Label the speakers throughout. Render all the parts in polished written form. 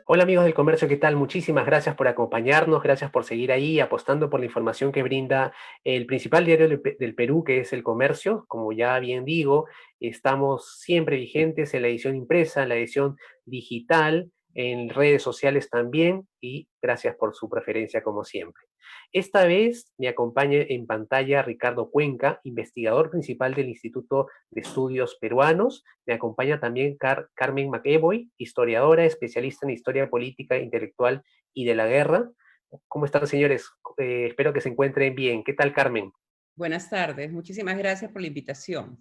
Speaker 1: Hola amigos del comercio, ¿qué tal? Muchísimas gracias por acompañarnos, gracias por seguir ahí apostando por la información que brinda el principal diario del Perú, que es El Comercio. Como ya bien digo, estamos siempre vigentes en la edición impresa, en la edición digital, en redes sociales también, y gracias por su preferencia como siempre. Esta vez me acompaña en pantalla Ricardo Cuenca, investigador principal del Instituto de Estudios Peruanos. Me acompaña también Carmen McEvoy, historiadora, especialista en historia política, intelectual y de la guerra. ¿Cómo están, señores? Espero que se encuentren bien. ¿Qué tal, Carmen?
Speaker 2: Buenas tardes, muchísimas gracias por la invitación.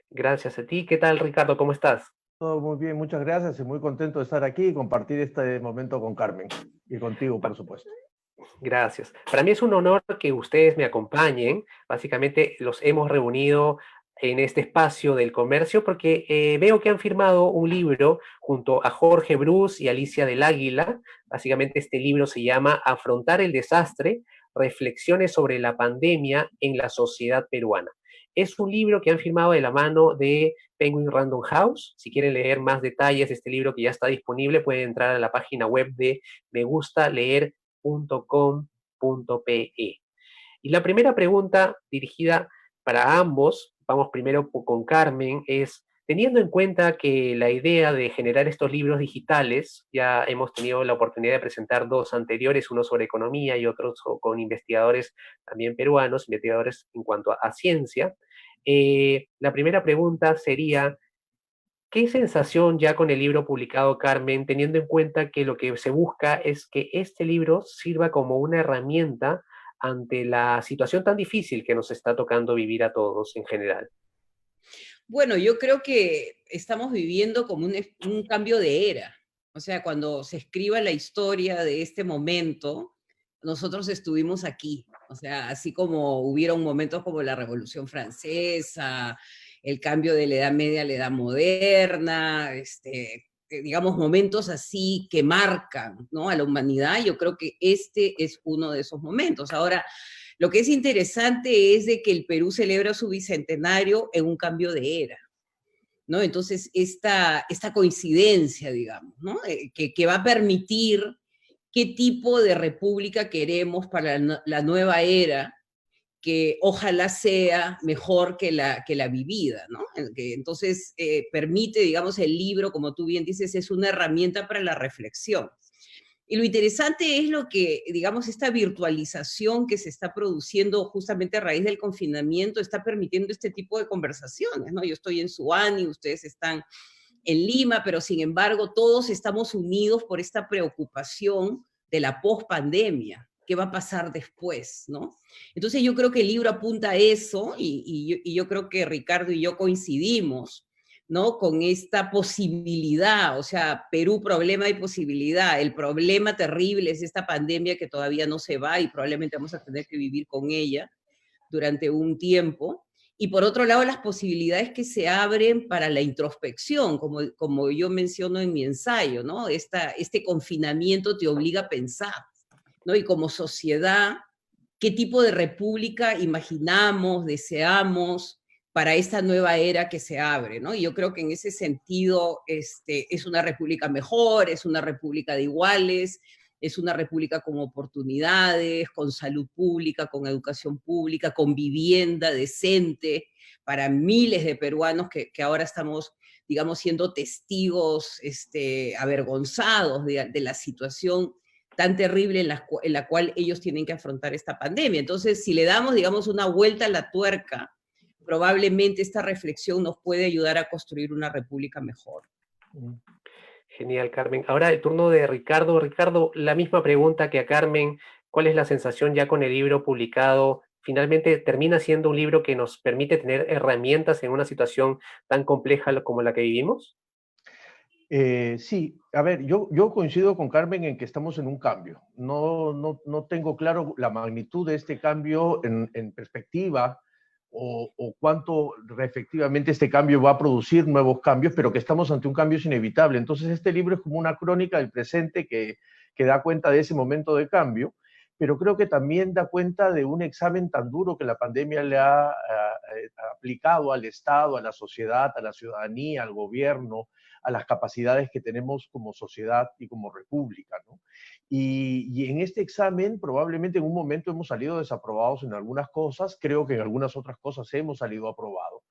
Speaker 1: Gracias a ti. ¿Qué tal, Ricardo? ¿Cómo estás?
Speaker 3: Todo muy bien, muchas gracias y muy contento de estar aquí y compartir este momento con Carmen y contigo, por supuesto.
Speaker 1: Gracias. Para mí es un honor que ustedes me acompañen. Básicamente los hemos reunido en este espacio del comercio porque veo que han firmado un libro junto a Jorge Bruce y Alicia del Águila. Básicamente este libro se llama Afrontar el desastre, reflexiones sobre la pandemia en la sociedad peruana. Es un libro que han firmado de la mano de Penguin Random House. Si quieren leer más detalles de este libro que ya está disponible, pueden entrar a la página web de Me Gusta Leer .com.pe. Y la primera pregunta dirigida para ambos, vamos primero con Carmen, es, teniendo en cuenta que la idea de generar estos libros digitales, ya hemos tenido la oportunidad de presentar dos anteriores, uno sobre economía y otro con investigadores también peruanos, investigadores en cuanto a ciencia, la primera pregunta sería, ¿qué sensación ya con el libro publicado, Carmen, teniendo en cuenta que lo que se busca es que este libro sirva como una herramienta ante la situación tan difícil que nos está tocando vivir a todos en general?
Speaker 2: Bueno, yo creo que estamos viviendo como un cambio de era. O sea, cuando se escriba la historia de este momento, nosotros estuvimos aquí. O sea, así como hubieron momentos como la Revolución Francesa, el cambio de la Edad Media a la Edad Moderna, digamos, momentos así que marcan, ¿no?, a la humanidad. Yo creo que este es uno de esos momentos. Ahora, lo que es interesante es de que el Perú celebra su bicentenario en un cambio de era, ¿no? Entonces, esta coincidencia, digamos, ¿no? Que va a permitir qué tipo de república queremos para la nueva era, que ojalá sea mejor que la vivida, ¿no? Entonces, permite, digamos, el libro, como tú bien dices, es una herramienta para la reflexión. Y lo interesante es lo que, digamos, esta virtualización que se está produciendo justamente a raíz del confinamiento está permitiendo este tipo de conversaciones, ¿no? Yo estoy en Suani, ustedes están en Lima, pero sin embargo todos estamos unidos por esta preocupación de la pospandemia. ¿Qué va a pasar después, no? Entonces yo creo que el libro apunta a eso y yo creo que Ricardo y yo coincidimos, ¿no?, con esta posibilidad. O sea, Perú, problema y posibilidad. El problema terrible es esta pandemia que todavía no se va y probablemente vamos a tener que vivir con ella durante un tiempo. Y por otro lado, las posibilidades que se abren para la introspección, como yo menciono en mi ensayo, ¿no? Este confinamiento te obliga a pensar, ¿no? Y como sociedad, ¿qué tipo de república imaginamos, deseamos para esta nueva era que se abre, ¿no? Y yo creo que en ese sentido es una república mejor, es una república de iguales, es una república con oportunidades, con salud pública, con educación pública, con vivienda decente para miles de peruanos que ahora estamos, digamos, siendo testigos avergonzados de la situación tan terrible en la cual ellos tienen que afrontar esta pandemia. Entonces, si le damos, digamos, una vuelta a la tuerca, probablemente esta reflexión nos puede ayudar a construir una república mejor.
Speaker 1: Genial, Carmen. Ahora el turno de Ricardo. Ricardo, la misma pregunta que a Carmen. ¿Cuál es la sensación ya con el libro publicado? Finalmente termina siendo un libro que nos permite tener herramientas en una situación tan compleja como la que vivimos.
Speaker 3: Sí, a ver, yo coincido con Carmen en que estamos en un cambio. No tengo claro la magnitud de este cambio en perspectiva o cuánto efectivamente este cambio va a producir nuevos cambios, pero que estamos ante un cambio es inevitable. Entonces este libro es como una crónica del presente que da cuenta de ese momento de cambio, pero creo que también da cuenta de un examen tan duro que la pandemia le ha aplicado al Estado, a la sociedad, a la ciudadanía, al gobierno, a las capacidades que tenemos como sociedad y como república, ¿no? Y en este examen probablemente en un momento hemos salido desaprobados en algunas cosas, creo que en algunas otras cosas hemos salido aprobados.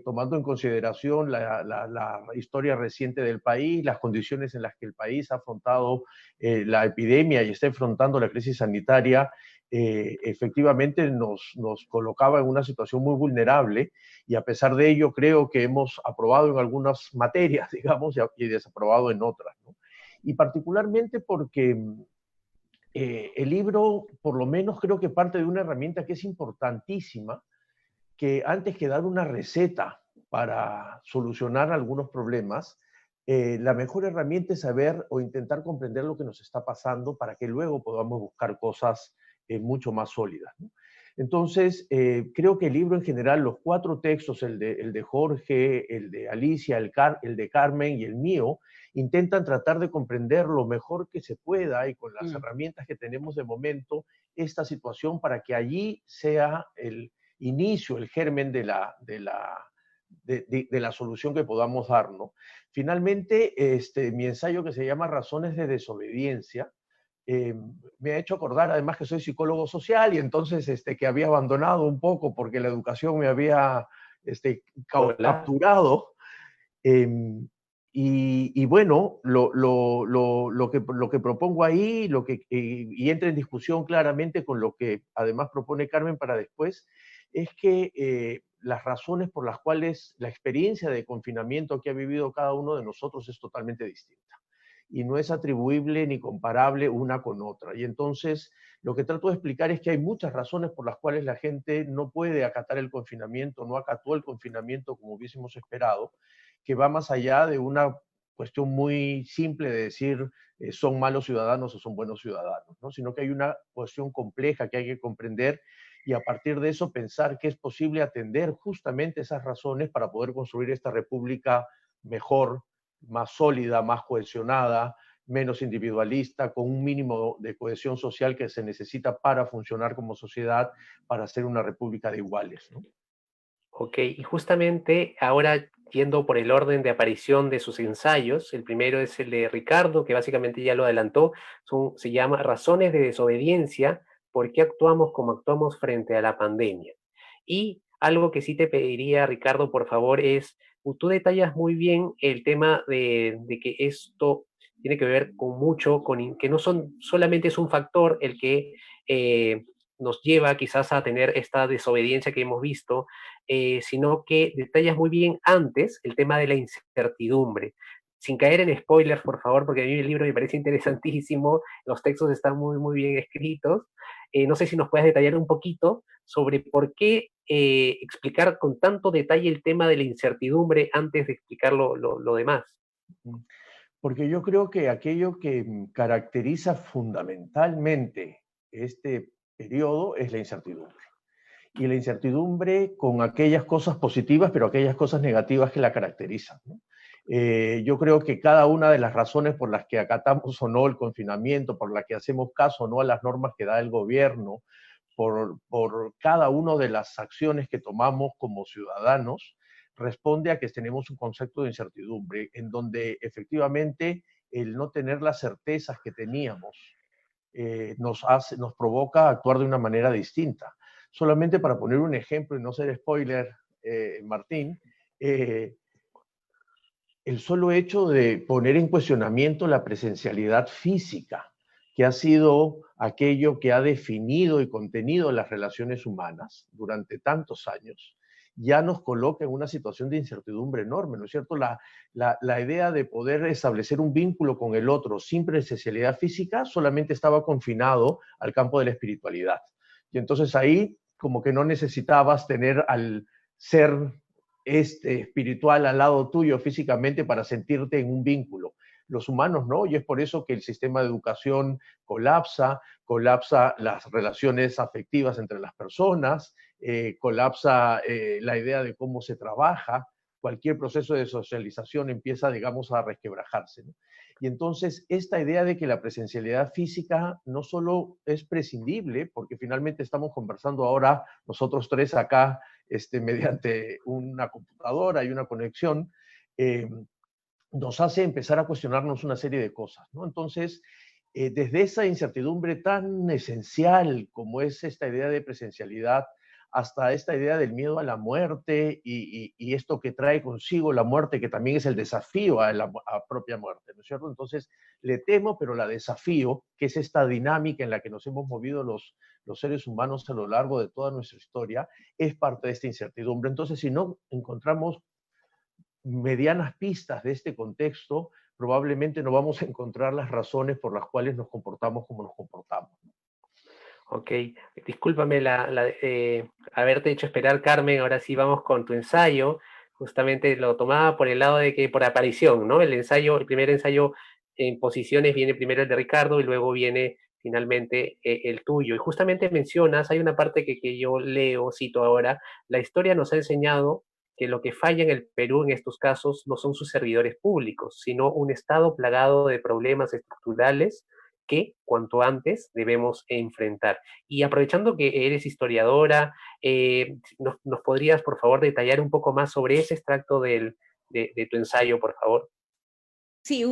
Speaker 3: Tomando en consideración la historia reciente del país, las condiciones en las que el país ha afrontado la epidemia y está enfrentando la crisis sanitaria, efectivamente nos colocaba en una situación muy vulnerable, y a pesar de ello creo que hemos aprobado en algunas materias, digamos, y desaprobado en otras, ¿no? Y particularmente porque el libro, por lo menos creo que parte de una herramienta que es importantísima, que antes que dar una receta para solucionar algunos problemas, la mejor herramienta es saber o intentar comprender lo que nos está pasando para que luego podamos buscar cosas mucho más sólidas, ¿no? Entonces, creo que el libro en general, los 4 textos, el de Jorge, el de Alicia, el de Carmen y el mío, intentan tratar de comprender lo mejor que se pueda y con las herramientas que tenemos de momento esta situación para que allí sea el inicio, el germen de la solución que podamos dar, ¿no? Finalmente, mi ensayo que se llama Razones de desobediencia, me ha hecho acordar además que soy psicólogo social y entonces que había abandonado un poco porque la educación me había
Speaker 1: Hola.
Speaker 3: capturado. Y bueno, lo que propongo ahí, y entra en discusión claramente con lo que además propone Carmen para después, es que las razones por las cuales la experiencia de confinamiento que ha vivido cada uno de nosotros es totalmente distinta y no es atribuible ni comparable una con otra. Y entonces lo que trato de explicar es que hay muchas razones por las cuales la gente no puede acatar el confinamiento, no acató el confinamiento como hubiésemos esperado, que va más allá de una cuestión muy simple de decir son malos ciudadanos o son buenos ciudadanos, ¿no? Sino que hay una cuestión compleja que hay que comprender y a partir de eso pensar que es posible atender justamente esas razones para poder construir esta república mejor, más sólida, más cohesionada, menos individualista, con un mínimo de cohesión social que se necesita para funcionar como sociedad, para ser una república de iguales, ¿no?
Speaker 1: Ok, y justamente ahora yendo por el orden de aparición de sus ensayos, el primero es el de Ricardo, que básicamente ya lo adelantó, se llama Razones de desobediencia, ¿por qué actuamos como actuamos frente a la pandemia? Y algo que sí te pediría, Ricardo, por favor, es, tú detallas muy bien el tema de que esto tiene que ver con mucho, que no solamente es un factor el que nos lleva quizás a tener esta desobediencia que hemos visto, sino que detallas muy bien antes el tema de la incertidumbre. Sin caer en spoilers, por favor, porque a mí el libro me parece interesantísimo, los textos están muy, muy bien escritos. No sé si nos puedes detallar un poquito sobre por qué explicar con tanto detalle el tema de la incertidumbre antes de explicar lo demás.
Speaker 3: Porque yo creo que aquello que caracteriza fundamentalmente este periodo es la incertidumbre. Y la incertidumbre con aquellas cosas positivas, pero aquellas cosas negativas que la caracterizan, ¿no? Yo creo que cada una de las razones por las que acatamos o no el confinamiento, por las que hacemos caso o no a las normas que da el gobierno, por cada una de las acciones que tomamos como ciudadanos, responde a que tenemos un concepto de incertidumbre, en donde efectivamente el no tener las certezas que teníamos nos provoca actuar de una manera distinta. Solamente para poner un ejemplo y no ser spoiler, Martín, el solo hecho de poner en cuestionamiento la presencialidad física, que ha sido aquello que ha definido y contenido las relaciones humanas durante tantos años, ya nos coloca en una situación de incertidumbre enorme, ¿no es cierto? La idea de poder establecer un vínculo con el otro sin presencialidad física solamente estaba confinado al campo de la espiritualidad. Y entonces ahí como que no necesitabas tener al ser espiritual al lado tuyo físicamente para sentirte en un vínculo. Los humanos no, y es por eso que el sistema de educación colapsa las relaciones afectivas entre las personas, colapsa la idea de cómo se trabaja, cualquier proceso de socialización empieza, digamos, a resquebrajarse, ¿no? Y entonces esta idea de que la presencialidad física no solo es prescindible, porque finalmente estamos conversando ahora nosotros tres acá mediante una computadora y una conexión, eh, nos hace empezar a cuestionarnos una serie de cosas, ¿no? Entonces, desde esa incertidumbre tan esencial como es esta idea de presencialidad, hasta esta idea del miedo a la muerte y esto que trae consigo la muerte, que también es el desafío a la propia muerte, ¿no es cierto? Entonces, le temo, pero la desafío, que es esta dinámica en la que nos hemos movido los seres humanos a lo largo de toda nuestra historia, es parte de esta incertidumbre. Entonces, si no encontramos medianas pistas de este contexto, probablemente no vamos a encontrar las razones por las cuales nos comportamos como nos comportamos.
Speaker 1: Ok, discúlpame haberte hecho esperar, Carmen. Ahora sí vamos con tu ensayo. Justamente lo tomaba por el lado de que por aparición, ¿no? El primer ensayo en posiciones viene primero el de Ricardo y luego viene finalmente el tuyo. Y justamente mencionas, hay una parte que yo leo, cito ahora: la historia nos ha enseñado que lo que falla en el Perú en estos casos no son sus servidores públicos, sino un Estado plagado de problemas estructurales que cuanto antes debemos enfrentar. Y aprovechando que eres historiadora, ¿nos podrías, por favor, detallar un poco más sobre ese extracto de tu ensayo, por favor?
Speaker 2: Sí,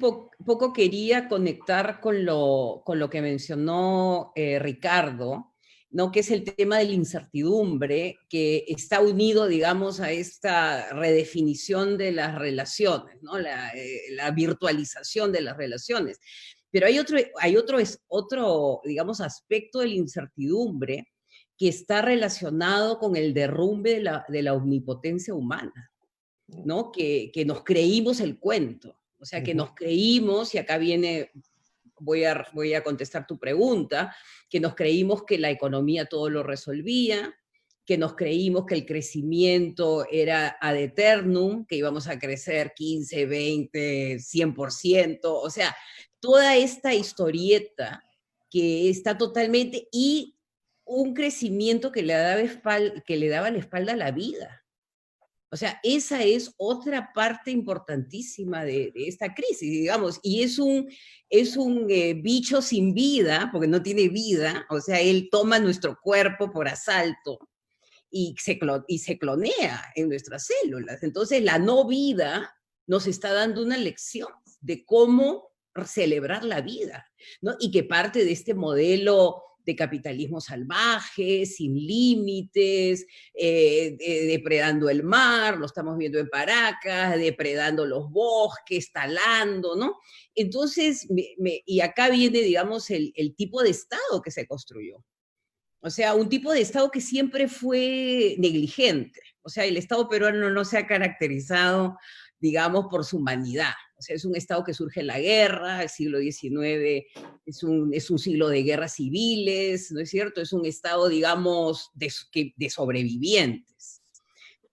Speaker 2: poco quería conectar con lo que mencionó Ricardo, ¿no? Que es el tema de la incertidumbre, que está unido, digamos, a esta redefinición de las relaciones, ¿no? La virtualización de las relaciones. Pero otro, digamos, aspecto de la incertidumbre que está relacionado con el derrumbe de la omnipotencia humana, ¿no? Que nos creímos el cuento, o sea, que nos creímos, y acá viene, voy a contestar tu pregunta, que nos creímos que la economía todo lo resolvía, que nos creímos que el crecimiento era ad eternum, que íbamos a crecer 15, 20, 100%, o sea, toda esta historieta que está totalmente, y un crecimiento que le daba la espalda a la vida. O sea, esa es otra parte importantísima de esta crisis, digamos, y es un bicho sin vida, porque no tiene vida, o sea, él toma nuestro cuerpo por asalto y se clonea en nuestras células. Entonces, la no vida nos está dando una lección de cómo celebrar la vida, ¿no? Y que parte de este modelo de capitalismo salvaje, sin límites, depredando el mar, lo estamos viendo en Paracas, depredando los bosques, talando, ¿no? Entonces, y acá viene, digamos, el tipo de Estado que se construyó. O sea, un tipo de Estado que siempre fue negligente. O sea, el Estado peruano no se ha caracterizado, digamos, por su humanidad. O sea, es un Estado que surge en la guerra, el siglo XIX es un siglo de guerras civiles, ¿no es cierto? Es un Estado, digamos, de sobrevivientes.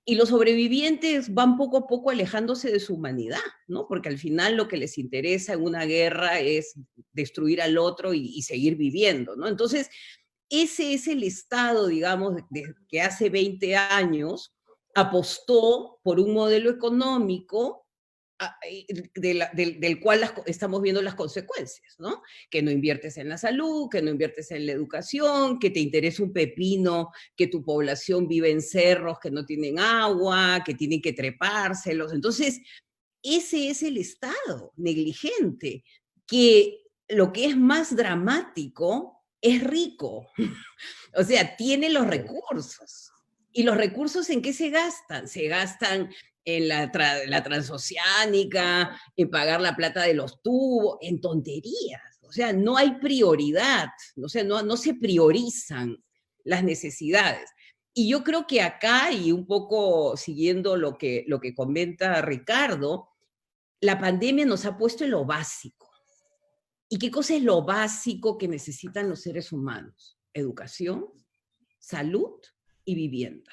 Speaker 2: Y los sobrevivientes van poco a poco alejándose de su humanidad, ¿no? Porque al final lo que les interesa en una guerra es destruir al otro y seguir viviendo, ¿no? Entonces, ese es el Estado, digamos, que hace 20 años apostó por un modelo económico del cual estamos viendo las consecuencias, ¿no? Que no inviertes en la salud, que no inviertes en la educación, que te interesa un pepino, que tu población vive en cerros que no tienen agua, que tienen que trepárselos. Entonces, ese es el Estado negligente, que lo que es más dramático es rico. O sea, tiene los recursos. ¿Y los recursos en qué se gastan? Se gastan en la transoceánica, en pagar la plata de los tubos, en tonterías. O sea, no hay prioridad, o sea, no se priorizan las necesidades. Y yo creo que acá, y un poco siguiendo lo que comenta Ricardo, la pandemia nos ha puesto en lo básico. ¿Y qué cosa es lo básico que necesitan los seres humanos? Educación, salud y vivienda.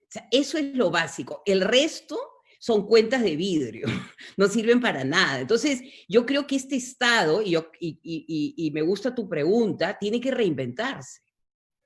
Speaker 2: O sea, eso es lo básico. El resto son cuentas de vidrio, no sirven para nada. Entonces, yo creo que este Estado, y me gusta tu pregunta, tiene que reinventarse.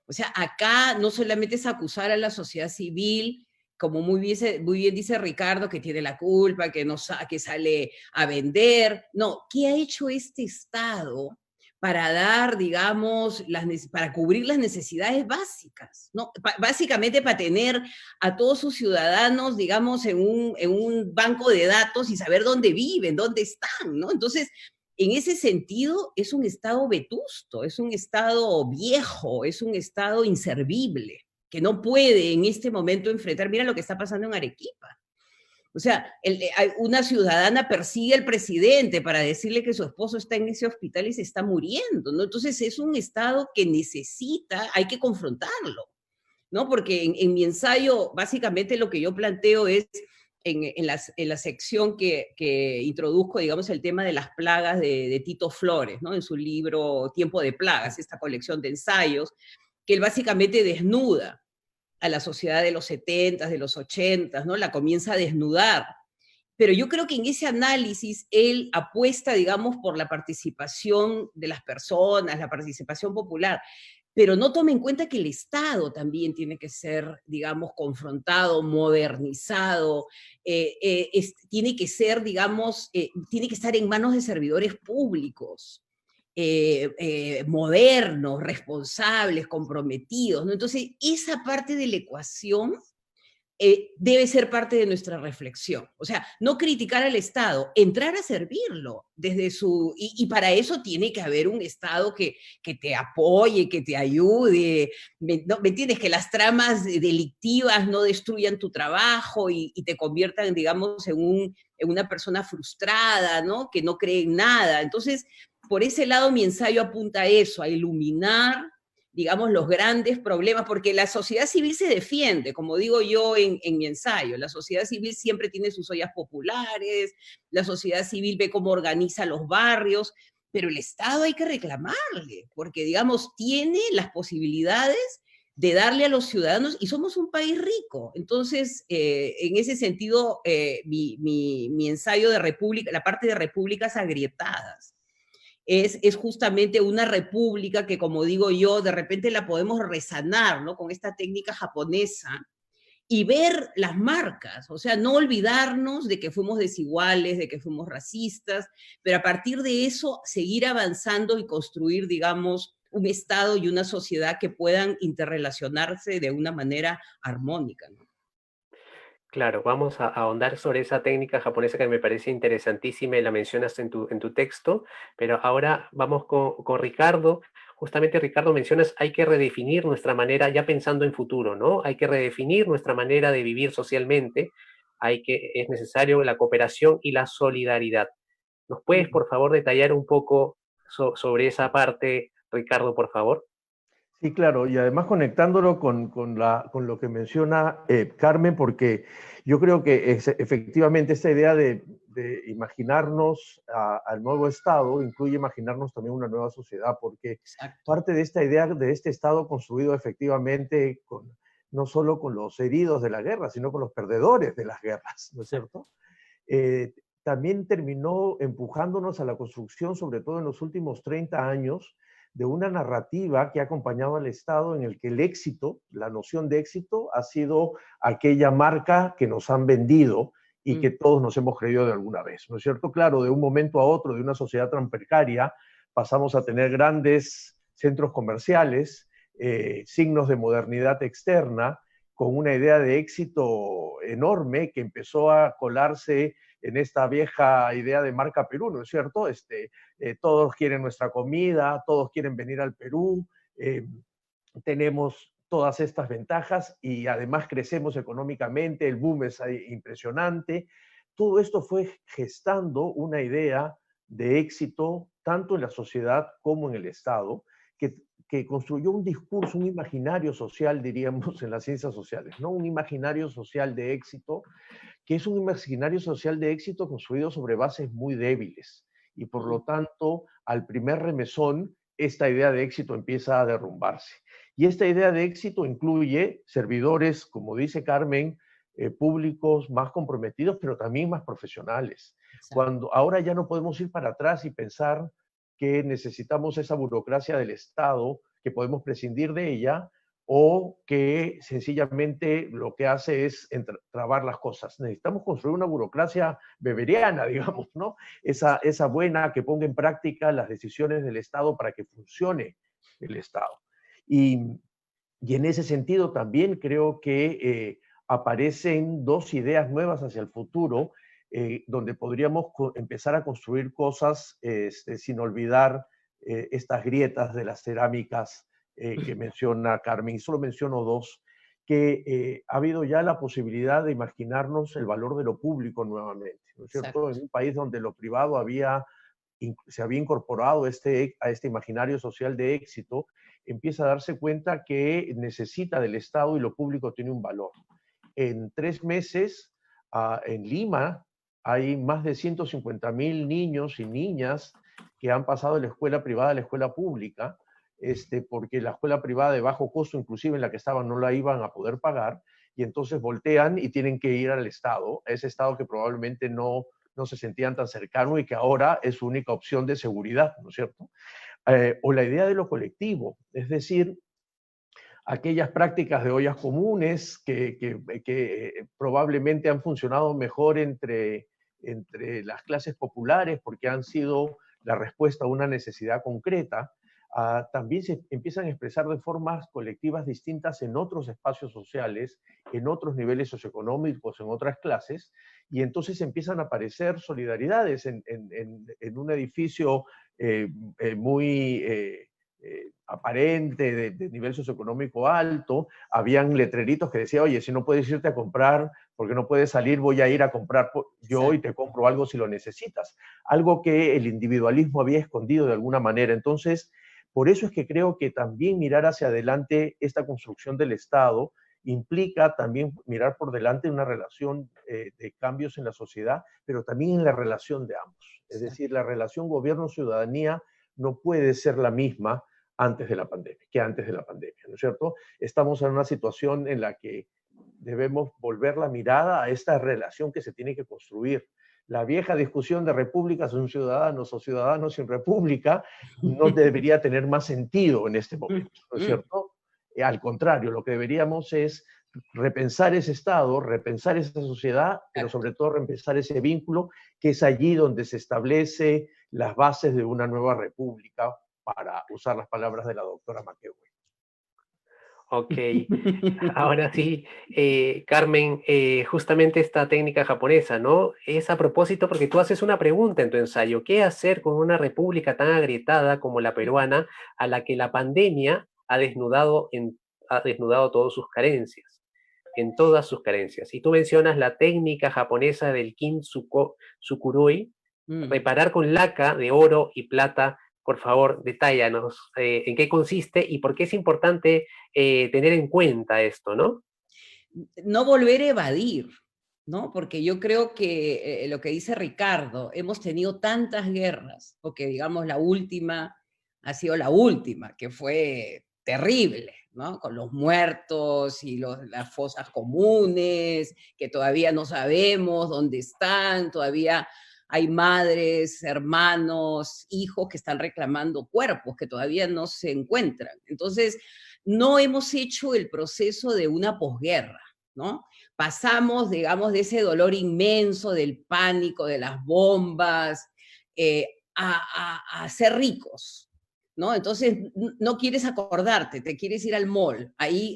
Speaker 2: O sea, acá no solamente es acusar a la sociedad civil como muy bien dice Ricardo, que tiene la culpa, que, no, que sale a vender. No, ¿qué ha hecho este Estado para dar, digamos, para cubrir las necesidades básicas, ¿no? Básicamente para tener a todos sus ciudadanos, digamos, en un banco de datos y saber dónde viven, dónde están, ¿no? Entonces, en ese sentido, es un Estado vetusto, es un Estado viejo, es un Estado inservible, que no puede en este momento enfrentar. Mira lo que está pasando en Arequipa. O sea, una ciudadana persigue al presidente para decirle que su esposo está en ese hospital y se está muriendo, ¿no? Entonces es un Estado que necesita, hay que confrontarlo, ¿no? Porque en mi ensayo, básicamente lo que yo planteo es, en la sección que introduzco, digamos, el tema de las plagas de Tito Flores, ¿no? En su libro Tiempo de Plagas, esta colección de ensayos, que él básicamente desnuda a la sociedad de los 70, de los 80, ¿no? La comienza a desnudar. Pero yo creo que en ese análisis él apuesta, digamos, por la participación de las personas, la participación popular, pero no toma en cuenta que el Estado también tiene que ser, digamos, confrontado, modernizado, tiene que ser, digamos, tiene que estar en manos de servidores públicos, modernos, responsables, comprometidos, ¿no? Entonces, esa parte de la ecuación debe ser parte de nuestra reflexión. O sea, no criticar al Estado, entrar a servirlo desde su... Y para eso tiene que haber un Estado que te apoye, que te ayude. ¿Me entiendes? Que las tramas delictivas no destruyan tu trabajo y te conviertan, digamos, en una persona frustrada, ¿no? Que no cree en nada. Entonces, por ese lado mi ensayo apunta a eso, a iluminar, digamos, los grandes problemas, porque la sociedad civil se defiende, como digo yo en mi ensayo, la sociedad civil siempre tiene sus ollas populares, la sociedad civil ve cómo organiza los barrios, pero el Estado hay que reclamarle, porque, digamos, tiene las posibilidades de darle a los ciudadanos, y somos un país rico. Entonces, en ese sentido, mi ensayo de república, la parte de repúblicas agrietadas, es justamente una república que, como digo yo, de repente la podemos resanar, ¿no? Con esta técnica japonesa y ver las marcas, o sea, no olvidarnos de que fuimos desiguales, de que fuimos racistas, pero a partir de eso seguir avanzando y construir, digamos, un Estado y una sociedad que puedan interrelacionarse de una manera armónica, ¿no?
Speaker 1: Claro, vamos a ahondar sobre esa técnica japonesa que me parece interesantísima y la mencionas en tu texto, pero ahora vamos con Ricardo. Justamente, Ricardo, mencionas, hay que redefinir nuestra manera, ya pensando en futuro, ¿no? Hay que redefinir nuestra manera de vivir socialmente, es necesario la cooperación y la solidaridad. ¿Nos puedes, por favor, detallar un poco sobre esa parte, Ricardo, por favor?
Speaker 3: Sí, claro, y además conectándolo con lo que menciona Carmen, porque yo creo que efectivamente esta idea de imaginarnos al nuevo Estado incluye imaginarnos también una nueva sociedad, porque
Speaker 2: Exacto.
Speaker 3: parte de esta idea de este Estado construido efectivamente no solo con los heridos de la guerra, sino con los perdedores de las guerras, ¿no es cierto? También terminó empujándonos a la construcción, sobre todo en los últimos 30 años, de una narrativa que ha acompañado al Estado en el que el éxito, la noción de éxito, ha sido aquella marca que nos han vendido y que todos nos hemos creído de alguna vez, ¿no es cierto? Claro, de un momento a otro, de una sociedad tan precaria, pasamos a tener grandes centros comerciales, signos de modernidad externa, con una idea de éxito enorme que empezó a colarse en esta vieja idea de marca Perú, ¿no es cierto? Todos quieren nuestra comida, todos quieren venir al Perú, tenemos todas estas ventajas y además crecemos económicamente, el boom es impresionante. Todo esto fue gestando una idea de éxito tanto en la sociedad como en el Estado, que construyó un discurso, un imaginario social, diríamos, en las ciencias sociales, ¿no? Un imaginario social de éxito, que es un imaginario social de éxito construido sobre bases muy débiles. Y por lo tanto, al primer remesón, esta idea de éxito empieza a derrumbarse. Y esta idea de éxito incluye servidores, como dice Carmen, públicos más comprometidos, pero también más profesionales. Cuando ahora ya no podemos ir para atrás y pensar que necesitamos esa burocracia del Estado, que podemos prescindir de ella, o que sencillamente lo que hace es trabar las cosas. Necesitamos construir una burocracia beberiana, digamos, ¿no? Esa buena que ponga en práctica las decisiones del Estado para que funcione el Estado. Y en ese sentido también creo que aparecen dos ideas nuevas hacia el futuro, donde podríamos empezar a construir cosas sin olvidar estas grietas de las cerámicas que menciona Carmen. Y solo menciono dos, que ha habido ya la posibilidad de imaginarnos el valor de lo público nuevamente, ¿no es cierto?
Speaker 2: Exacto.
Speaker 3: En un país donde lo privado se había incorporado a este imaginario social de éxito, empieza a darse cuenta que necesita del Estado y lo público tiene un valor. En 3 meses, en Lima, hay más de 150.000 niños y niñas que han pasado de la escuela privada a la escuela pública, porque la escuela privada de bajo costo, inclusive en la que estaban, no la iban a poder pagar, y entonces voltean y tienen que ir al Estado, a ese Estado que probablemente no se sentían tan cercanos y que ahora es su única opción de seguridad, ¿no es cierto? O la idea de lo colectivo, es decir, aquellas prácticas de ollas comunes que probablemente han funcionado mejor entre las clases populares porque han sido la respuesta a una necesidad concreta, también se empiezan a expresar de formas colectivas distintas en otros espacios sociales, en otros niveles socioeconómicos, en otras clases, y entonces empiezan a aparecer solidaridades en un edificio muy aparente, de nivel socioeconómico alto. Habían letreritos que decían, oye, si no puedes irte a comprar, porque no puedes salir, voy a ir a comprar yo y te compro algo si lo necesitas. Algo que el individualismo había escondido de alguna manera. Entonces, por eso es que creo que también mirar hacia adelante esta construcción del Estado implica también mirar por delante una relación de cambios en la sociedad, pero también en la relación de ambos. Es decir, la relación gobierno-ciudadanía no puede ser la misma antes de la pandemia, ¿no es cierto? Estamos en una situación en la que debemos volver la mirada a esta relación que se tiene que construir. La vieja discusión de repúblicas son ciudadanos o ciudadanos sin república no debería tener más sentido en este momento, ¿no es cierto? Al contrario, lo que deberíamos es repensar ese Estado, repensar esa sociedad, pero sobre todo repensar ese vínculo, que es allí donde se establece las bases de una nueva república, para usar las palabras de la doctora McEwen.
Speaker 1: Ok, ahora sí, Carmen, justamente esta técnica japonesa, ¿no? Es a propósito porque tú haces una pregunta en tu ensayo, ¿qué hacer con una república tan agrietada como la peruana, a la que la pandemia ha desnudado todas sus carencias, en todas sus carencias? Y tú mencionas la técnica japonesa del Sukuroi, reparar con laca de oro y plata. Por favor, detállanos en qué consiste y por qué es importante tener en cuenta esto, ¿no?
Speaker 2: No volver a evadir, ¿no? Porque yo creo que lo que dice Ricardo, hemos tenido tantas guerras, porque digamos la última ha sido la última, que fue terrible, ¿no? Con los muertos y las fosas comunes, que todavía no sabemos dónde están, todavía hay madres, hermanos, hijos que están reclamando cuerpos que todavía no se encuentran. Entonces, no hemos hecho el proceso de una posguerra, ¿no? Pasamos, digamos, de ese dolor inmenso, del pánico, de las bombas, a ser ricos, ¿no? Entonces, no quieres acordarte, te quieres ir al mall, ahí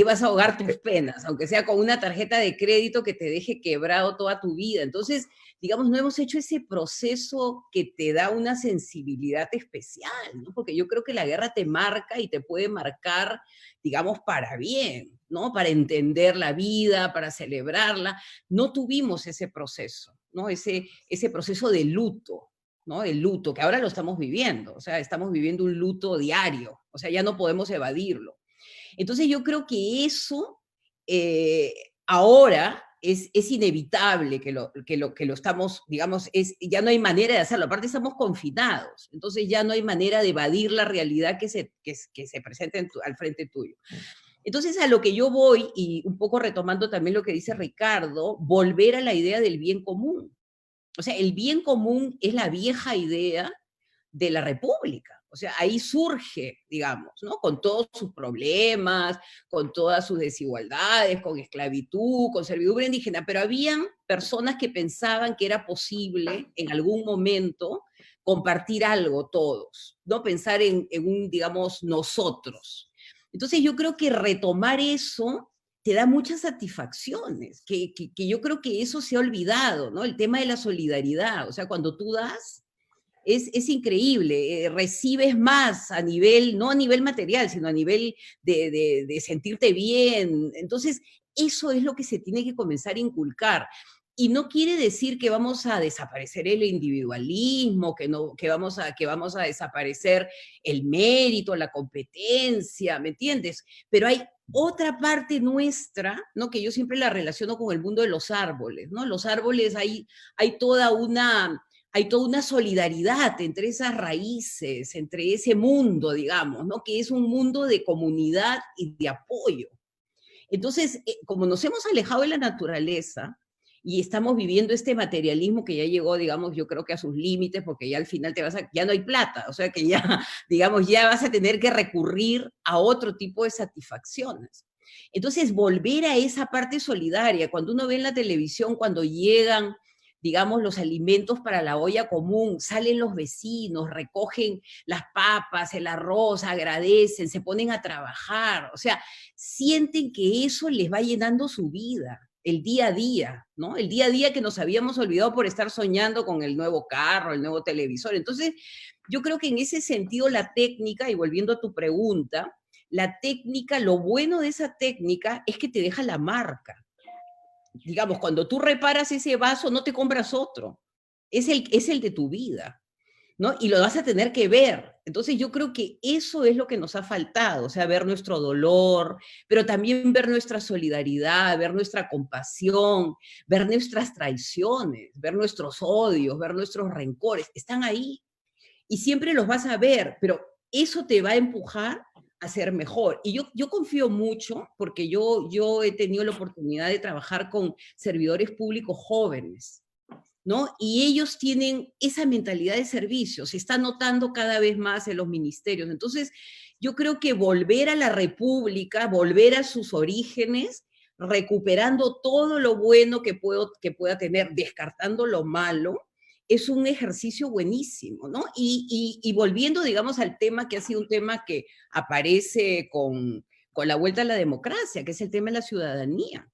Speaker 2: vas a ahogar tus penas, aunque sea con una tarjeta de crédito que te deje quebrado toda tu vida. Entonces, digamos, no hemos hecho ese proceso que te da una sensibilidad especial, ¿no? Porque yo creo que la guerra te marca y te puede marcar, digamos, para bien, ¿no? Para entender la vida, para celebrarla. No tuvimos ese proceso, ¿no? Ese proceso de luto, ¿no? El luto, que ahora lo estamos viviendo, o sea, estamos viviendo un luto diario, o sea, ya no podemos evadirlo. Entonces yo creo que eso ahora es inevitable que lo estamos, digamos, ya no hay manera de hacerlo, aparte estamos confinados, entonces ya no hay manera de evadir la realidad que se presenta al frente tuyo. Entonces, a lo que yo voy, y un poco retomando también lo que dice Ricardo, volver a la idea del bien común. O sea, el bien común es la vieja idea de la república. O sea, ahí surge, digamos, ¿no? Con todos sus problemas, con todas sus desigualdades, con esclavitud, con servidumbre indígena, pero habían personas que pensaban que era posible en algún momento compartir algo todos, ¿no? Pensar en un, digamos, nosotros. Entonces yo creo que retomar eso te da muchas satisfacciones, que yo creo que eso se ha olvidado, ¿no? El tema de la solidaridad, o sea, cuando tú das, es increíble, recibes más a nivel, no a nivel material, sino a nivel de sentirte bien. Entonces, eso es lo que se tiene que comenzar a inculcar. Y no quiere decir que vamos a desaparecer el individualismo, que vamos a desaparecer el mérito, la competencia, ¿me entiendes? Pero hay otra parte nuestra, ¿no? Que yo siempre la relaciono con el mundo de los árboles, ¿no? Los árboles hay toda una solidaridad entre esas raíces, entre ese mundo, digamos, ¿no? Que es un mundo de comunidad y de apoyo. Entonces, como nos hemos alejado de la naturaleza y estamos viviendo este materialismo que ya llegó, digamos, yo creo que a sus límites, porque ya al final ya no hay plata, o sea que ya, digamos, ya vas a tener que recurrir a otro tipo de satisfacciones. Entonces, volver a esa parte solidaria, cuando uno ve en la televisión, cuando llegan, digamos, los alimentos para la olla común, salen los vecinos, recogen las papas, el arroz, agradecen, se ponen a trabajar, o sea, sienten que eso les va llenando su vida, el día a día, ¿no? El día a día que nos habíamos olvidado por estar soñando con el nuevo carro, el nuevo televisor. Entonces, yo creo que en ese sentido la técnica, y volviendo a tu pregunta, la técnica, lo bueno de esa técnica es que te deja la marca. Digamos, cuando tú reparas ese vaso, no te compras otro. Es el de tu vida, ¿no? Y lo vas a tener que ver. Entonces yo creo que eso es lo que nos ha faltado, o sea, ver nuestro dolor, pero también ver nuestra solidaridad, ver nuestra compasión, ver nuestras traiciones, ver nuestros odios, ver nuestros rencores. Están ahí y siempre los vas a ver, pero eso te va a empujar a ser mejor. Y yo confío mucho, porque yo he tenido la oportunidad de trabajar con servidores públicos jóvenes, ¿no? Y ellos tienen esa mentalidad de servicio, se está notando cada vez más en los ministerios. Entonces, yo creo que volver a la República, volver a sus orígenes, recuperando todo lo bueno que pueda tener, descartando lo malo, es un ejercicio buenísimo, ¿no? Y volviendo, digamos, al tema que ha sido un tema que aparece con la vuelta a la democracia, que es el tema de la ciudadanía.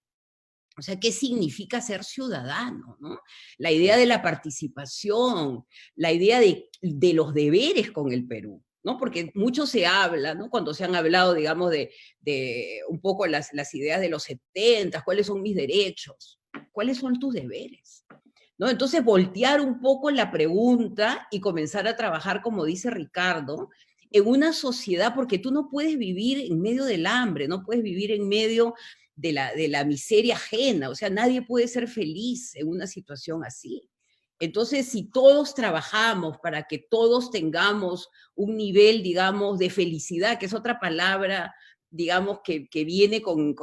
Speaker 2: O sea, ¿qué significa ser ciudadano? ¿No? La idea de la participación, la idea de los deberes con el Perú, ¿no? Porque mucho se habla, ¿no? Cuando se han hablado, digamos, de un poco las ideas de los 70, ¿cuáles son mis derechos? ¿Cuáles son tus deberes? ¿No? Entonces, voltear un poco la pregunta y comenzar a trabajar, como dice Ricardo, en una sociedad, porque tú no puedes vivir en medio del hambre, no puedes vivir en medio de la miseria ajena, o sea, nadie puede ser feliz en una situación así. Entonces, si todos trabajamos para que todos tengamos un nivel, digamos, de felicidad, que es otra palabra, digamos, que viene con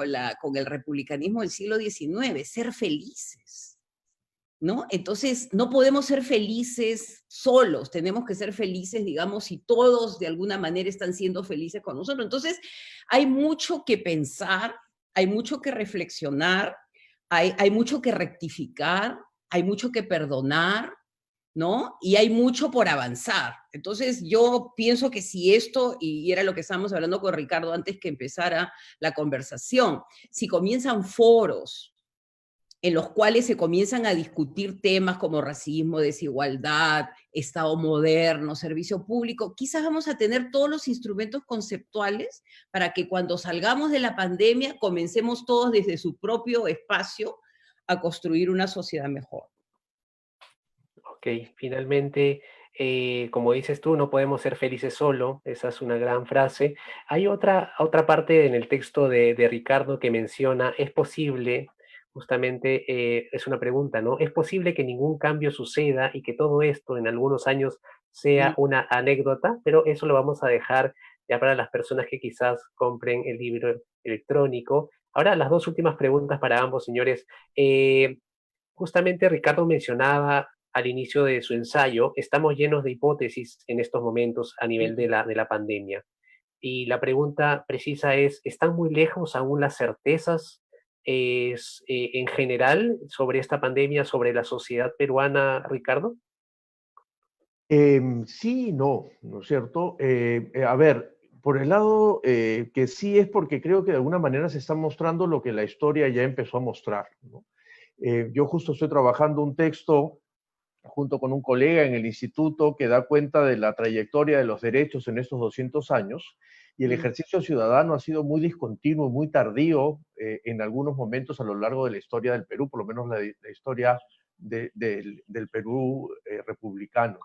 Speaker 2: el republicanismo del siglo XIX, ser felices. ¿No? Entonces, no podemos ser felices solos, tenemos que ser felices, digamos, si todos de alguna manera están siendo felices con nosotros. Entonces, hay mucho que pensar, hay mucho que reflexionar, hay mucho que rectificar, hay mucho que perdonar, ¿no? Y hay mucho por avanzar. Entonces, yo pienso que si esto, y era lo que estábamos hablando con Ricardo antes que empezara la conversación, si comienzan foros, en los cuales se comienzan a discutir temas como racismo, desigualdad, Estado moderno, servicio público, quizás vamos a tener todos los instrumentos conceptuales para que cuando salgamos de la pandemia comencemos todos desde su propio espacio a construir una sociedad mejor.
Speaker 1: Ok, finalmente, como dices tú, no podemos ser felices solo, esa es una gran frase. Hay otra parte en el texto de Ricardo que menciona, es posible, justamente es una pregunta, ¿no? ¿Es posible que ningún cambio suceda y que todo esto en algunos años sea una anécdota? Pero eso lo vamos a dejar ya para las personas que quizás compren el libro electrónico. Ahora, las dos últimas preguntas para ambos, señores. Justamente Ricardo mencionaba al inicio de su ensayo, estamos llenos de hipótesis en estos momentos a nivel
Speaker 2: Sí.
Speaker 1: de la pandemia. Y la pregunta precisa es, ¿están muy lejos aún las certezas en general sobre esta pandemia, sobre la sociedad peruana, Ricardo?
Speaker 3: Sí y no, ¿no es cierto? A ver, por el lado que sí es porque creo que de alguna manera se está mostrando lo que la historia ya empezó a mostrar, ¿no? Yo justo estoy trabajando un texto junto con un colega en el instituto que da cuenta de la trayectoria de los derechos en estos 200 años, y el
Speaker 2: Mm.
Speaker 3: ejercicio ciudadano ha sido muy discontinuo, muy tardío en algunos momentos a lo largo de la historia del Perú, por lo menos la historia del Perú republicano.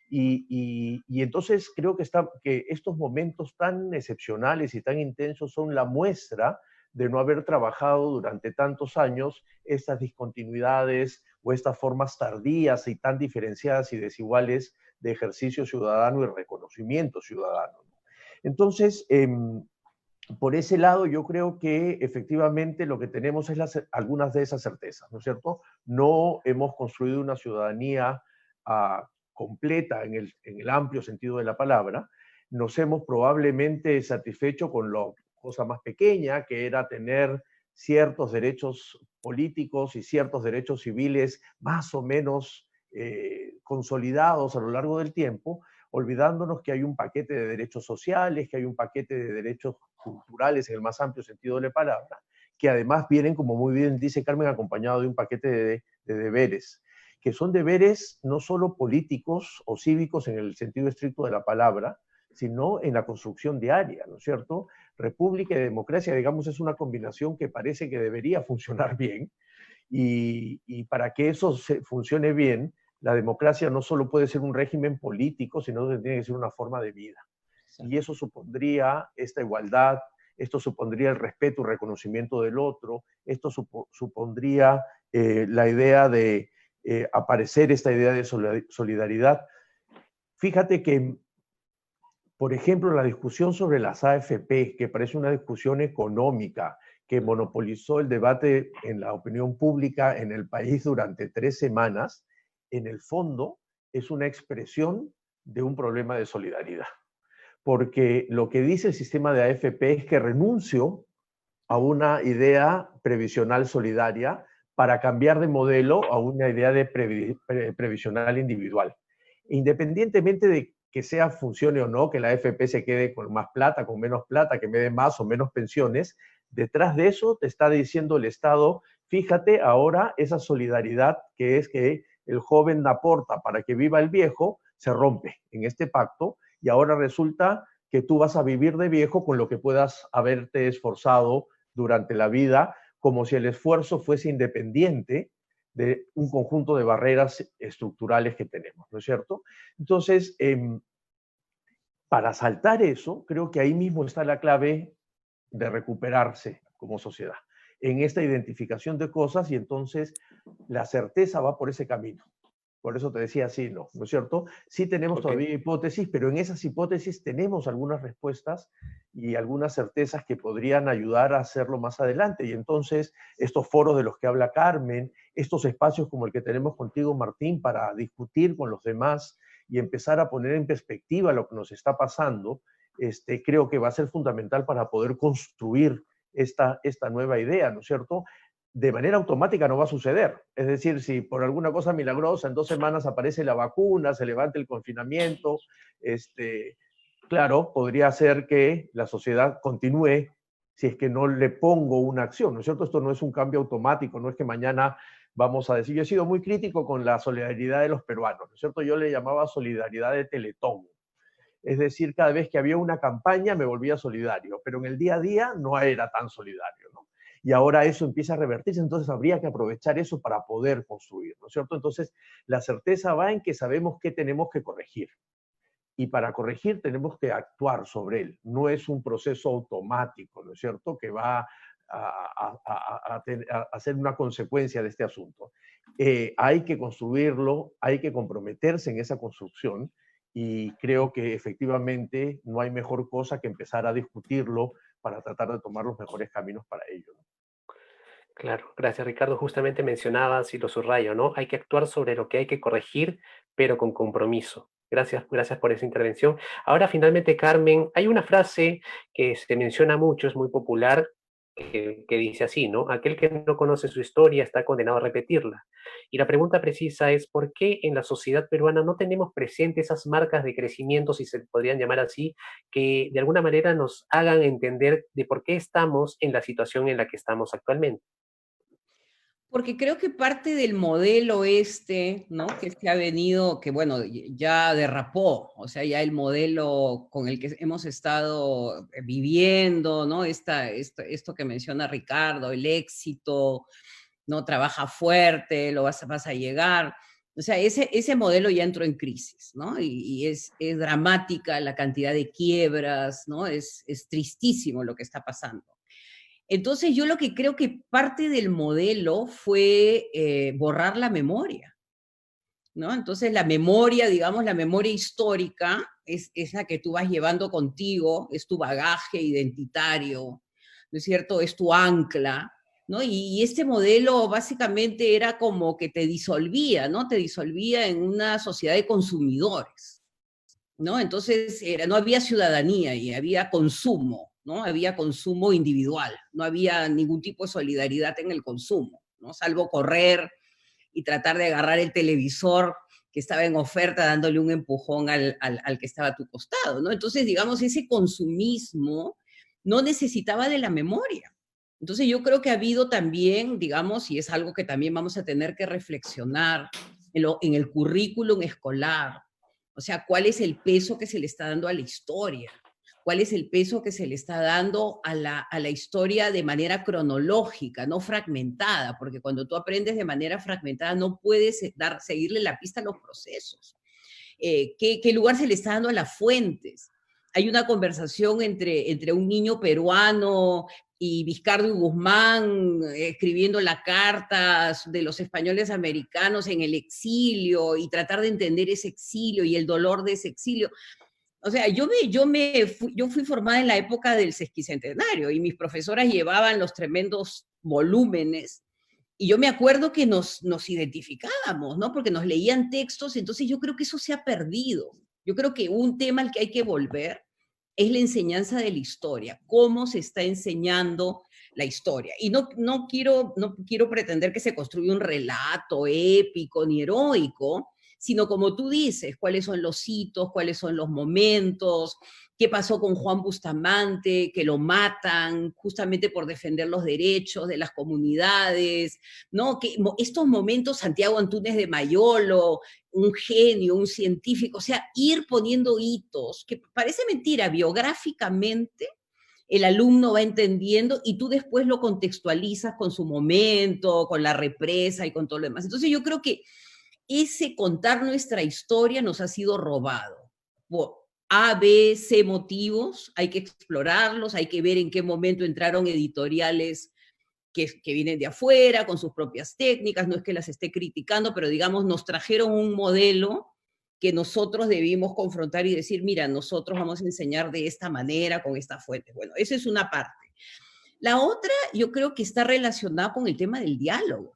Speaker 3: Y entonces creo que estos momentos tan excepcionales y tan intensos son la muestra de no haber trabajado durante tantos años estas discontinuidades o estas formas tardías y tan diferenciadas y desiguales de ejercicio ciudadano y reconocimiento ciudadano. Entonces, por ese lado, yo creo que efectivamente lo que tenemos es algunas de esas certezas, ¿no es cierto? No hemos construido una ciudadanía completa en el amplio sentido de la palabra. Nos hemos probablemente satisfecho con la cosa más pequeña, que era tener ciertos derechos políticos y ciertos derechos civiles más o menos consolidados a lo largo del tiempo, olvidándonos que hay un paquete de derechos sociales, que hay un paquete de derechos culturales en el más amplio sentido de la palabra, que además vienen, como muy bien dice Carmen, acompañado de un paquete de deberes, que son deberes no solo políticos o cívicos en el sentido estricto de la palabra, sino en la construcción diaria, ¿no es cierto? República y democracia, digamos, es una combinación que parece que debería funcionar bien, y para que eso funcione bien, la democracia no solo puede ser un régimen político, sino que tiene que ser una forma de vida. Y
Speaker 2: Exacto.
Speaker 3: eso supondría esta igualdad, esto supondría el respeto y reconocimiento del otro, esto supondría la idea de aparecer esta idea de solidaridad. Fíjate que, por ejemplo, la discusión sobre las AFP, que parece una discusión económica, que monopolizó el debate en la opinión pública en el país durante 3 semanas, en el fondo es una expresión de un problema de solidaridad. Porque lo que dice el sistema de AFP es que renuncio a una idea previsional solidaria para cambiar de modelo a una idea de previsional individual. Independientemente de que sea funcione o no, que la AFP se quede con más plata, con menos plata, que me dé más o menos pensiones, detrás de eso te está diciendo el Estado, fíjate ahora esa solidaridad que es que el joven aporta para que viva el viejo, se rompe en este pacto y ahora resulta que tú vas a vivir de viejo con lo que puedas haberte esforzado durante la vida, como si el esfuerzo fuese independiente de un conjunto de barreras estructurales que tenemos, ¿no es cierto? Entonces, para saltar eso, creo que ahí mismo está la clave de recuperarse como sociedad, en esta identificación de cosas, y entonces la certeza va por ese camino. Por eso te decía sí, no, ¿no es cierto? Sí tenemos
Speaker 1: Ok.
Speaker 3: todavía hipótesis, pero en esas hipótesis tenemos algunas respuestas y algunas certezas que podrían ayudar a hacerlo más adelante. Y entonces estos foros de los que habla Carmen, estos espacios como el que tenemos contigo, Martín, para discutir con los demás y empezar a poner en perspectiva lo que nos está pasando, creo que va a ser fundamental para poder construir esta nueva idea, ¿no es cierto? De manera automática no va a suceder. Es decir, si por alguna cosa milagrosa en 2 semanas aparece la vacuna, se levanta el confinamiento, claro, podría ser que la sociedad continúe si es que no le pongo una acción, ¿no es cierto? Esto no es un cambio automático, no es que mañana vamos a decir, yo he sido muy crítico con la solidaridad de los peruanos, ¿no es cierto? Yo le llamaba solidaridad de Teletón. Es decir, cada vez que había una campaña me volvía solidario, pero en el día a día no era tan solidario, ¿no? Y ahora eso empieza a revertirse, entonces habría que aprovechar eso para poder construir, ¿no es cierto? Entonces, la certeza va en que sabemos qué tenemos que corregir. Y para corregir tenemos que actuar sobre él. No es un proceso automático, ¿no es cierto?, que va a ser una consecuencia de este asunto. Hay que construirlo, hay que comprometerse en esa construcción y creo que efectivamente no hay mejor cosa que empezar a discutirlo para tratar de tomar los mejores caminos para ello, ¿no?
Speaker 1: Claro, gracias Ricardo. Justamente mencionabas y lo subrayo, ¿no? Hay que actuar sobre lo que hay que corregir, pero con compromiso. Gracias, gracias por esa intervención. Ahora, finalmente, Carmen, hay una frase que se menciona mucho, es muy popular, que dice así, ¿no? Aquel que no conoce su historia está condenado a repetirla. Y la pregunta precisa es, ¿por qué en la sociedad peruana no tenemos presente esas marcas de crecimiento, si se podrían llamar así, que de alguna manera nos hagan entender de por qué estamos en la situación en la que estamos actualmente?
Speaker 2: Porque creo que parte del modelo este, ¿no? Que se ha venido, que bueno, ya derrapó, o sea, ya el modelo con el que hemos estado viviendo, ¿no? Esto que menciona Ricardo, el éxito, ¿no? Trabaja fuerte, vas a llegar. O sea, ese modelo ya entró en crisis, ¿no? Y es dramática la cantidad de quiebras, ¿no? Es tristísimo lo que está pasando. Entonces yo lo que creo que parte del modelo fue borrar la memoria, ¿no? Entonces la memoria, digamos, la memoria histórica es la que tú vas llevando contigo, es tu bagaje identitario, ¿no es cierto? Es tu ancla, ¿no? Y este modelo básicamente era como que te disolvía, ¿no? Te disolvía en una sociedad de consumidores, ¿no? Entonces no había ciudadanía y había consumo, ¿no? Había consumo individual, no había ningún tipo de solidaridad en el consumo, ¿no? Salvo correr y tratar de agarrar el televisor que estaba en oferta dándole un empujón al que estaba a tu costado, ¿no? Entonces, digamos, ese consumismo no necesitaba de la memoria. Entonces yo creo que ha habido también, digamos, y es algo que también vamos a tener que reflexionar en el currículum escolar, o sea, cuál es el peso que se le está dando a la historia, cuál es el peso que se le está dando a la historia de manera cronológica, no fragmentada, porque cuando tú aprendes de manera fragmentada no puedes seguirle la pista a los procesos. ¿Qué lugar se le está dando a las fuentes? Hay una conversación entre un niño peruano y Vizcardo y Guzmán escribiendo las cartas de los españoles americanos en el exilio y tratar de entender ese exilio y el dolor de ese exilio. O sea, yo fui formada en la época del sesquicentenario y mis profesoras llevaban los tremendos volúmenes y yo me acuerdo que nos identificábamos, ¿no? Porque nos leían textos, entonces yo creo que eso se ha perdido. Yo creo que un tema al que hay que volver es la enseñanza de la historia, cómo se está enseñando la historia. Y no quiero pretender que se construya un relato épico ni heroico, sino como tú dices, cuáles son los hitos, cuáles son los momentos, qué pasó con Juan Bustamante, que lo matan justamente por defender los derechos de las comunidades, ¿no? Que estos momentos, Santiago Antúnez de Mayolo, un genio, un científico, o sea, ir poniendo hitos, que parece mentira, biográficamente el alumno va entendiendo y tú después lo contextualizas con su momento, con la represa y con todo lo demás. Entonces yo creo que ese contar nuestra historia nos ha sido robado por A, B, C motivos, hay que explorarlos, hay que ver en qué momento entraron editoriales que vienen de afuera, con sus propias técnicas, no es que las esté criticando, pero digamos, nos trajeron un modelo que nosotros debimos confrontar y decir, mira, nosotros vamos a enseñar de esta manera, con esta fuente. Bueno, esa es una parte. La otra, yo creo que está relacionada con el tema del diálogo,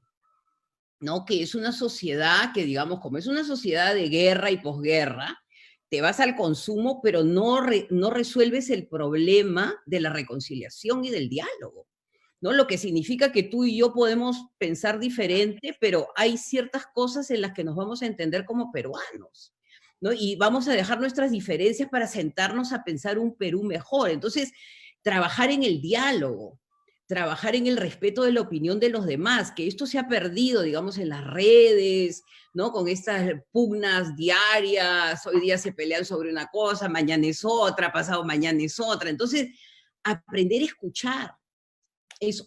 Speaker 2: ¿no? Que es una sociedad que, digamos, como es una sociedad de guerra y posguerra, te vas al consumo, pero no resuelves el problema de la reconciliación y del diálogo, ¿no? Lo que significa que tú y yo podemos pensar diferente, pero hay ciertas cosas en las que nos vamos a entender como peruanos, ¿no? Y vamos a dejar nuestras diferencias para sentarnos a pensar un Perú mejor. Entonces, trabajar en el diálogo, trabajar en el respeto de la opinión de los demás, que esto se ha perdido, digamos, en las redes, ¿no? Con estas pugnas diarias, hoy día se pelean sobre una cosa, mañana es otra, pasado mañana es otra. Entonces, aprender a escuchar es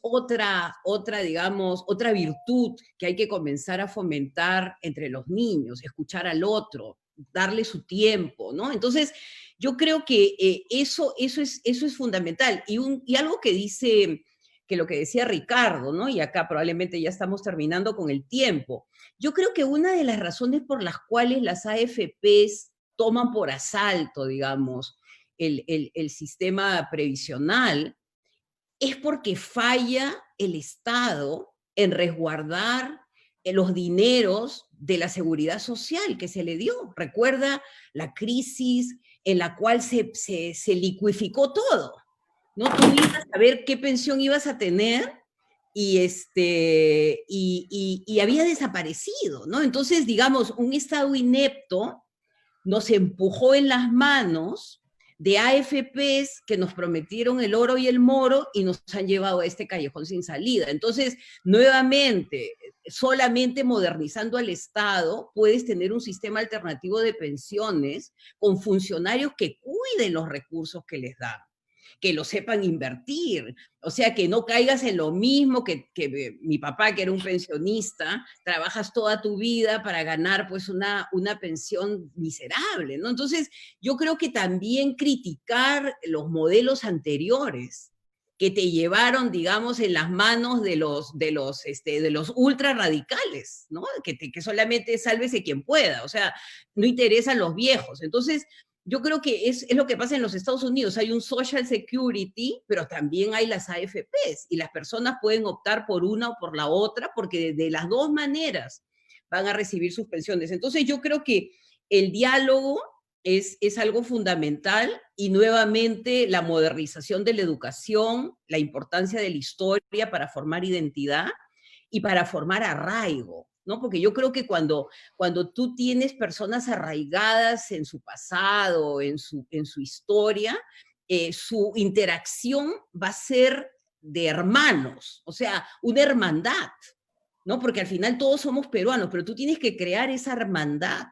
Speaker 2: digamos, otra virtud que hay que comenzar a fomentar entre los niños, escuchar al otro, darle su tiempo, ¿no? Entonces, yo creo que eso es fundamental. Y algo que dice, que lo que decía Ricardo, ¿no? Y acá probablemente ya estamos terminando con el tiempo. Yo creo que una de las razones por las cuales las AFPs toman por asalto, digamos, el sistema previsional, es porque falla el Estado en resguardar los dineros de la seguridad social que se le dio. Recuerda la crisis en la cual se liquificó todo, ¿no? Tú ibas a ver qué pensión ibas a tener y había desaparecido, ¿no? Entonces, digamos, un Estado inepto nos empujó en las manos de AFPs que nos prometieron el oro y el moro y nos han llevado a este callejón sin salida. Entonces, nuevamente, solamente modernizando al Estado puedes tener un sistema alternativo de pensiones con funcionarios que cuiden los recursos que les dan, que lo sepan invertir, o sea, que no caigas en lo mismo que mi papá, que era un pensionista, trabajas toda tu vida para ganar pues una pensión miserable, ¿no? Entonces, yo creo que también criticar los modelos anteriores que te llevaron, digamos, en las manos de los ultra radicales, ¿no? Que solamente sálvese quien pueda, o sea, no interesan los viejos. Entonces, yo creo que es lo que pasa en los Estados Unidos. Hay un Social Security, pero también hay las AFPs y las personas pueden optar por una o por la otra porque de las dos maneras van a recibir sus pensiones. Entonces yo creo que el diálogo es algo fundamental y nuevamente la modernización de la educación, la importancia de la historia para formar identidad y para formar arraigo, ¿no? Porque yo creo que cuando tú tienes personas arraigadas en su pasado, en su historia, su interacción va a ser de hermanos, o sea, una hermandad, ¿no? Porque al final todos somos peruanos, pero tú tienes que crear esa hermandad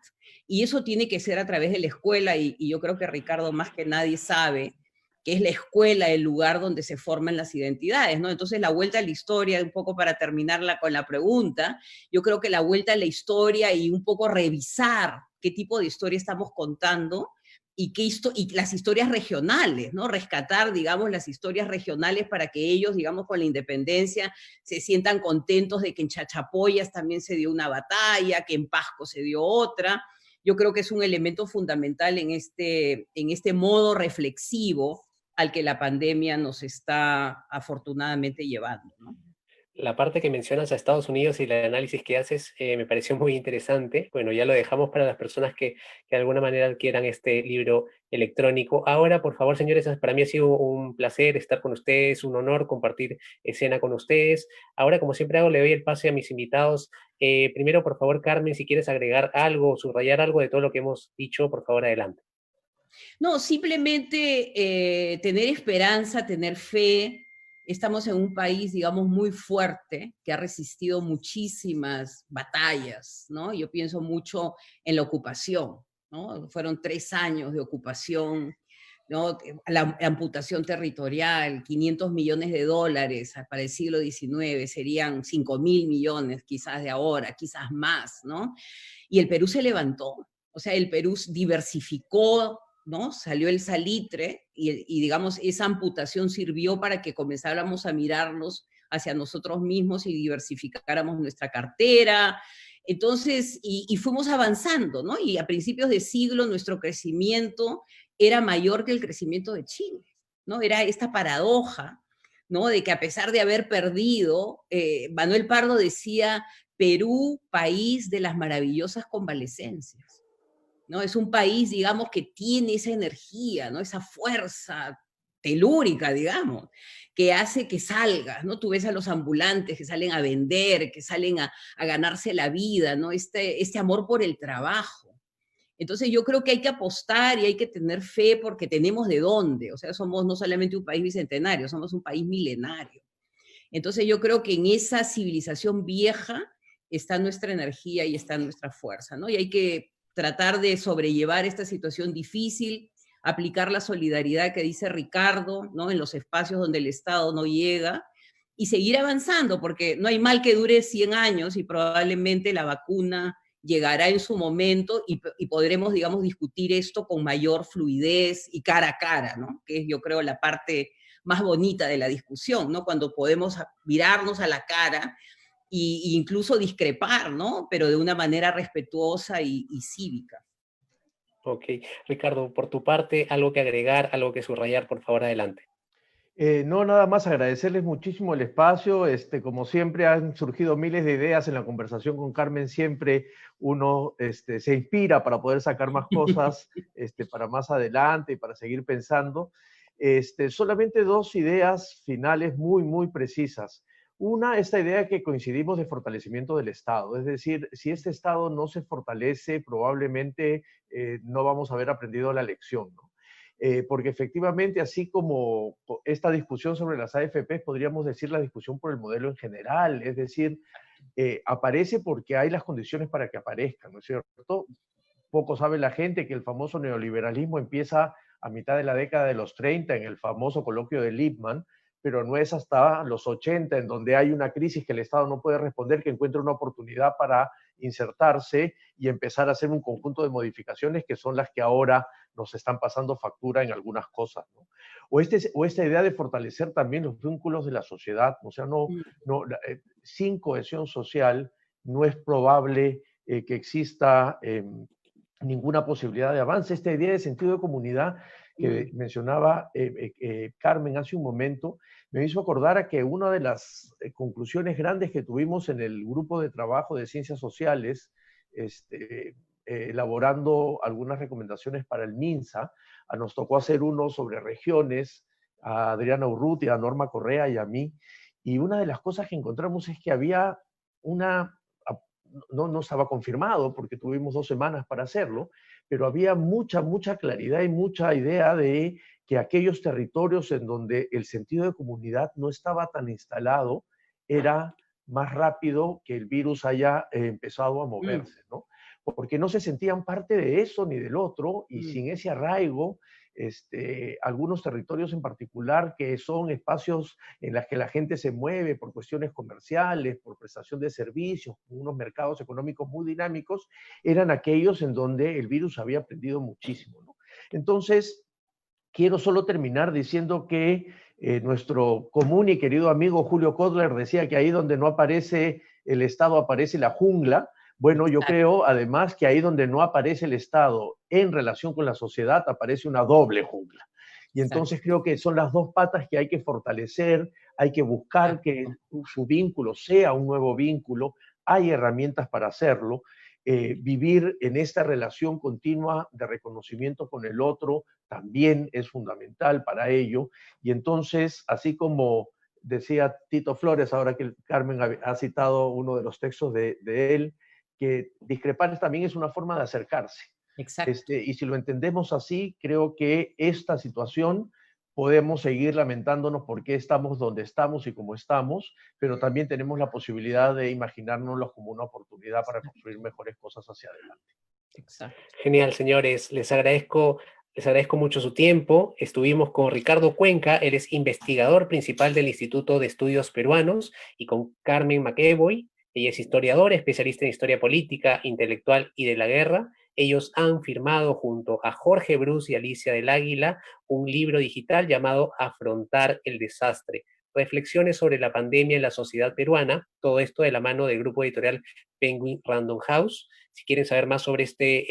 Speaker 2: y eso tiene que ser a través de la escuela y yo creo que Ricardo más que nadie sabe que es la escuela el lugar donde se forman las identidades, ¿no? Entonces la vuelta a la historia, un poco para terminarla con la pregunta, yo creo que la vuelta a la historia y un poco revisar qué tipo de historia estamos contando y las historias regionales, ¿no? Rescatar, digamos, las historias regionales para que ellos, digamos, con la independencia se sientan contentos de que en Chachapoyas también se dio una batalla, que en Pasco se dio otra. Yo creo que es un elemento fundamental en este modo reflexivo al que la pandemia nos está afortunadamente llevando, ¿no?
Speaker 1: La parte que mencionas a Estados Unidos y el análisis que haces me pareció muy interesante. Bueno, ya lo dejamos para las personas que de alguna manera adquieran este libro electrónico. Ahora, por favor, señores, para mí ha sido un placer estar con ustedes, un honor compartir escena con ustedes. Ahora, como siempre hago, le doy el pase a mis invitados. Primero, por favor, Carmen, si quieres agregar algo, subrayar algo de todo lo que hemos dicho, por favor, adelante.
Speaker 2: No, simplemente tener esperanza, tener fe. Estamos en un país, digamos, muy fuerte, que ha resistido muchísimas batallas, ¿no? Yo pienso mucho en la ocupación, ¿no? Fueron 3 años de ocupación, ¿no? La amputación territorial, 500 millones de dólares para el siglo XIX, serían 5.000 millones quizás de ahora, quizás más, ¿no? Y el Perú se levantó, o sea, el Perú diversificó, ¿no? Salió el salitre y digamos, esa amputación sirvió para que comenzáramos a mirarnos hacia nosotros mismos y diversificáramos nuestra cartera. Entonces, y fuimos avanzando, ¿no? Y a principios de siglo nuestro crecimiento era mayor que el crecimiento de Chile, ¿no? Era esta paradoja, ¿no? De que a pesar de haber perdido, Manuel Pardo decía, Perú, país de las maravillosas convalescencias, ¿no? Es un país, digamos, que tiene esa energía, ¿no? Esa fuerza telúrica, digamos, que hace que salgas, ¿no? Tú ves a los ambulantes que salen a vender, que salen a ganarse la vida, ¿no? Este amor por el trabajo. Entonces yo creo que hay que apostar y hay que tener fe porque tenemos de dónde. O sea, somos no solamente un país bicentenario, somos un país milenario. Entonces yo creo que en esa civilización vieja está nuestra energía y está nuestra fuerza, ¿no? Y hay que tratar de sobrellevar esta situación difícil, aplicar la solidaridad que dice Ricardo, ¿no? En los espacios donde el Estado no llega y seguir avanzando, porque no hay mal que dure 100 años y probablemente la vacuna llegará en su momento y podremos, digamos, discutir esto con mayor fluidez y cara a cara, ¿no? Que es, yo creo, la parte más bonita de la discusión, ¿no? Cuando podemos mirarnos a la cara e incluso discrepar, ¿no? Pero de una manera respetuosa y cívica.
Speaker 1: Ok. Ricardo, por tu parte, algo que agregar, algo que subrayar, por favor, adelante.
Speaker 3: No, nada más agradecerles muchísimo el espacio. Como siempre, han surgido miles de ideas en la conversación con Carmen. Siempre uno se inspira para poder sacar más cosas para más adelante y para seguir pensando. Solamente dos ideas finales muy, muy precisas. Una, esta idea que coincidimos de fortalecimiento del Estado. Es decir, si este Estado no se fortalece, probablemente no vamos a haber aprendido la lección, ¿no? Porque efectivamente, así como esta discusión sobre las AFP, podríamos decir la discusión por el modelo en general, es decir, aparece porque hay las condiciones para que aparezcan, ¿no es cierto? Poco sabe la gente que el famoso neoliberalismo empieza a mitad de la década de los 30 en el famoso coloquio de Lippmann, pero no es hasta los 80 en donde hay una crisis que el Estado no puede responder, que encuentra una oportunidad para insertarse y empezar a hacer un conjunto de modificaciones que son las que ahora nos están pasando factura en algunas cosas, ¿no? O esta idea de fortalecer también los vínculos de la sociedad, o sea, sin cohesión social no es probable que exista ninguna posibilidad de avance. Esta idea de sentido de comunidad que mencionaba Carmen hace un momento, me hizo acordar a que una de las conclusiones grandes que tuvimos en el grupo de trabajo de ciencias sociales, elaborando algunas recomendaciones para el MINSA, nos tocó hacer uno sobre regiones, a Adriana Urrutia, a Norma Correa y a mí, y una de las cosas que encontramos es que había una no estaba confirmado porque tuvimos 2 semanas para hacerlo, pero había mucha, mucha claridad y mucha idea de que aquellos territorios en donde el sentido de comunidad no estaba tan instalado, era más rápido que el virus haya empezado a moverse, ¿no? Porque no se sentían parte de eso ni del otro, y sin ese arraigo, algunos territorios en particular que son espacios en los que la gente se mueve por cuestiones comerciales, por prestación de servicios, unos mercados económicos muy dinámicos, eran aquellos en donde el virus había aprendido muchísimo, ¿no? Entonces, quiero solo terminar diciendo que nuestro común y querido amigo Julio Kotler decía que ahí donde no aparece el Estado aparece la jungla. Bueno, yo creo además que ahí donde no aparece el Estado en relación con la sociedad aparece una doble jungla. Y entonces creo que son las dos patas que hay que fortalecer, hay que buscar que su vínculo sea un nuevo vínculo, hay herramientas para hacerlo. Vivir en esta relación continua de reconocimiento con el otro también es fundamental para ello. Y entonces, así como decía Tito Flores, ahora que Carmen ha citado uno de los textos de él, que discrepar también es una forma de acercarse.
Speaker 2: Exacto.
Speaker 3: Y si lo entendemos así, creo que esta situación podemos seguir lamentándonos por qué estamos donde estamos y cómo estamos, pero también tenemos la posibilidad de imaginárnoslos como una oportunidad para construir mejores cosas hacia adelante.
Speaker 2: Exacto.
Speaker 1: Genial, señores. Les agradezco mucho su tiempo. Estuvimos con Ricardo Cuenca, él es investigador principal del Instituto de Estudios Peruanos, y con Carmen McEvoy, ella es historiadora, especialista en historia política, intelectual y de la guerra. Ellos han firmado junto a Jorge Bruce y Alicia del Águila un libro digital llamado Afrontar el desastre, reflexiones sobre la pandemia en la sociedad peruana, todo esto de la mano del grupo editorial Penguin Random House. Si quieren saber más sobre este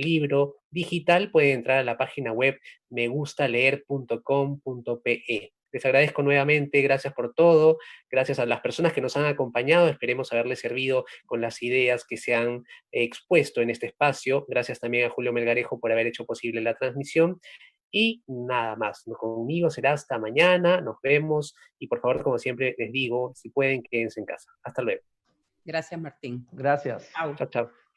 Speaker 1: libro digital, pueden entrar a la página web megustaleer.com.pe. Les agradezco nuevamente, gracias por todo, gracias a las personas que nos han acompañado, esperemos haberles servido con las ideas que se han expuesto en este espacio. Gracias también a Julio Melgarejo por haber hecho posible la transmisión. Y nada más, conmigo será hasta mañana, nos vemos, y por favor, como siempre les digo, si pueden, quédense en casa. Hasta luego.
Speaker 2: Gracias, Martín.
Speaker 3: Gracias.
Speaker 2: Chao.
Speaker 1: Chao, chao.